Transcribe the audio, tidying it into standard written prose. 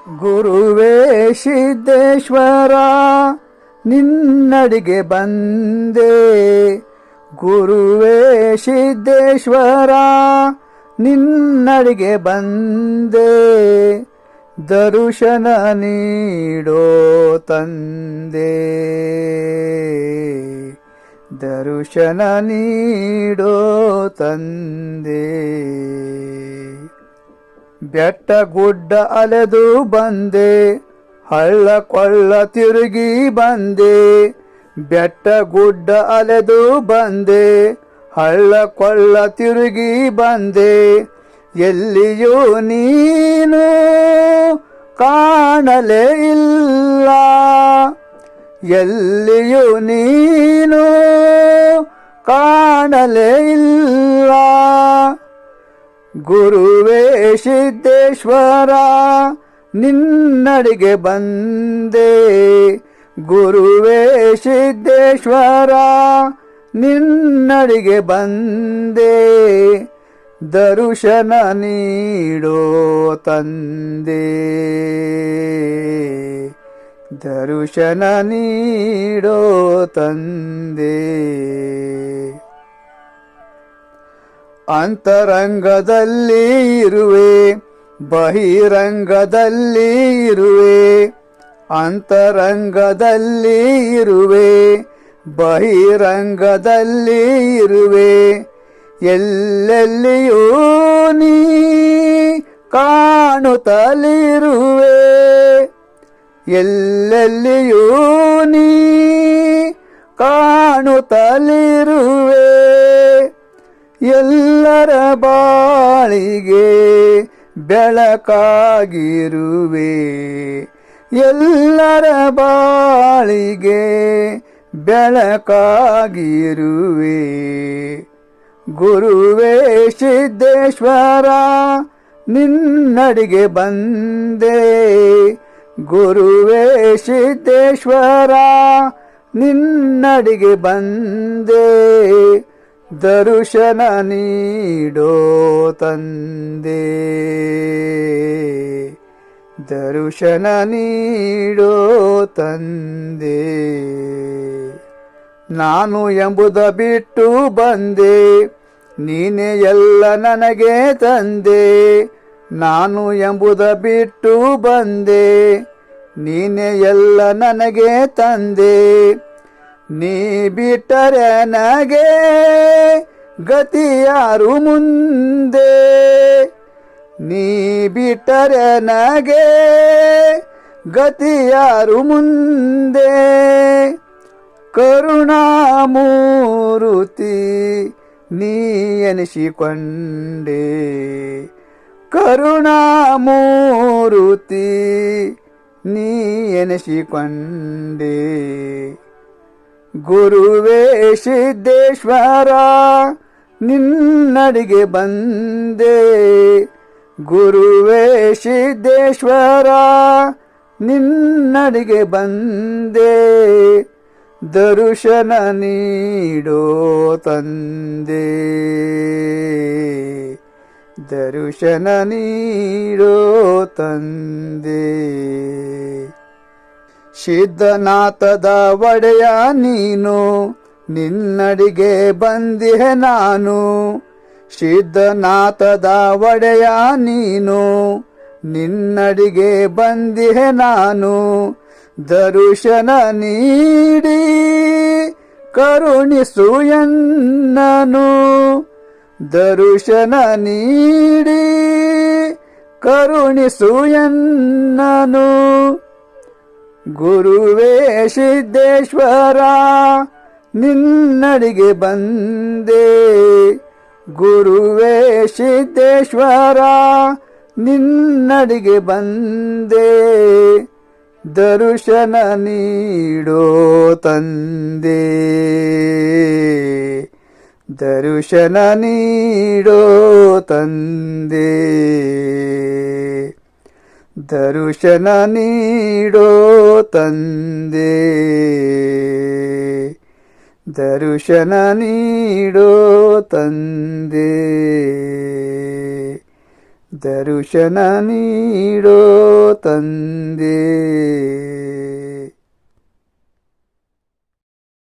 ಗುರುವೇ ಸಿದ್ದೇಶ್ವರ ನಿನ್ನಡಿಗೆ ಬಂದೆ, ಗುರುವೇ ಸಿದ್ದೇಶ್ವರ ನಿನ್ನಡಿಗೆ ಬಂದೆ, ದರ್ಶನ ನೀಡೋ ತಂದೆ, ದರ್ಶನ ನೀಡೋ ತಂದೆ. ಬೆಟ್ಟ ಗುಡ್ಡ ಅಲೆದು ಬಂದೆ, ಹಳ್ಳ ಕೊಳ್ಳ ತಿರುಗಿ ಬಂದೆ, ಬೆಟ್ಟ ಗುಡ್ಡ ಅಲೆದು ಬಂದೆ, ಹಳ್ಳ ಕೊಳ್ಳ ತಿರುಗಿ ಬಂದೆ, ಎಲ್ಲಿಯೂ ನೀನು ಕಾಣಲೇ ಇಲ್ಲ, ಎಲ್ಲಿಯೂ ನೀನು ಕಾಣಲೇ ಇಲ್ಲ. ಗುರುವೇ ಸಿದ್ದೇಶ್ವರ ನಿನ್ನಡಿಗೆ ಬಂದೆ, ಗುರುವೇ ಸಿದ್ದೇಶ್ವರ ನಿನ್ನಡಿಗೆ ಬಂದೆ, ದರ್ಶನ ನೀಡೋ ತಂದೆ, ದರ್ಶನ ನೀಡೋ ತಂದೆ. ಅಂತರಂಗದಲ್ಲಿ ಇರುವೆ ಬಹಿರಂಗದಲ್ಲಿ ಇರುವೆ, ಅಂತರಂಗದಲ್ಲಿ ಇರುವೆ ಬಹಿರಂಗದಲ್ಲಿ ಇರುವೆ, ಎಲ್ಲೆಲ್ಲಿಯೂ ನೀ ಕಾಣುತ್ತಲಿರುವೆ, ಎಲ್ಲೆಲ್ಲಿಯೂ ನೀ ಕಾಣುತ್ತಲಿರುವೆ. ಎಲ್ಲರ ಬಾಳಿಗೆ ಬೆಳಕಾಗಿರುವೆ, ಎಲ್ಲರ ಬಾಳಿಗೆ ಬೆಳಕಾಗಿರುವೆ. ಗುರುವೇ ಸಿದ್ದೇಶ್ವರ ನಿನ್ನಡಿಗೆ ಬಂದೆ, ಗುರುವೇ ಸಿದ್ದೇಶ್ವರ ನಿನ್ನಡಿಗೆ ಬಂದೆ, ದರ್ಶನ ನೀಡೋ ತಂದೆ, ದರ್ಶನ ನೀಡೋ ತಂದೆ. ನಾನು ಎಂಬುದ ಬಿಟ್ಟು ಬಂದೆ, ನೀನೇ ಎಲ್ಲ ನನಗೆ ತಂದೆ, ನಾನು ಎಂಬುದ ಬಿಟ್ಟು ಬಂದೆ, ನೀನೇ ಎಲ್ಲ ನನಗೆ ತಂದೆ, ನೀ ಬಿಟ್ಟರೆ ನನಗೆ ಗತಿಯಾರು ಮುಂದೆ, ನೀ ಬಿಟ್ಟರೆ ನನಗೆ ಗತಿಯಾರು ಮುಂದೆ. ಕರುಣಾಮೂರ್ತಿ ನೀ ಎನಿಸಿಕೊಂಡೆ, ಕರುಣಾಮೂರ್ತಿ ನೀ ಎನಿಸಿಕೊಂಡೆ. ಗುರುವೇ ಸಿದ್ದೇಶ್ವರ ನಿನ್ನಡಿಗೆ ಬಂದೆ, ಗುರುವೇ ಸಿದ್ದೇಶ್ವರ ನಿನ್ನಡಿಗೆ ಬಂದೆ, ದರ್ಶನ ನೀಡೋ ತಂದೆ, ದರ್ಶನ ನೀಡೋ ತಂದೆ. ಸಿದ್ಧನಾಥದ ಒಡೆಯ ನೀನು ನಿನ್ನಡಿಗೆ ಬಂದಿಹೆ ನಾನು, ಸಿದ್ಧನಾಥದ ಒಡೆಯ ನೀನು ನಿನ್ನಡಿಗೆ ಬಂದಿಹೆ ನಾನು, ದರ್ಶನ ನೀಡಿ ಕರುಣಿಸು ಎನ್ನನು, ದರ್ಶನ ನೀಡಿ ಕರುಣಿಸು ಎನ್ನನು. ಗುರುವೇ ಸಿದ್ದೇಶ್ವರ ನಿನ್ನಡಿಗೆ ಬಂದೆ, ಗುರುವೇ ಸಿದ್ದೇಶ್ವರ ನಿನ್ನಡಿಗೆ ಬಂದೆ, ದರ್ಶನ ನೀಡೋ ತಂದೆ, ದರ್ಶನ ನೀಡೋ ತಂದೆ, ದರ್ಶನ ನೀಡೋ ತಂದೆ, ದರ್ಶನ ನೀಡೋ ತಂದೆ, ದರ್ಶನ ನೀಡೋ ತಂದೆ.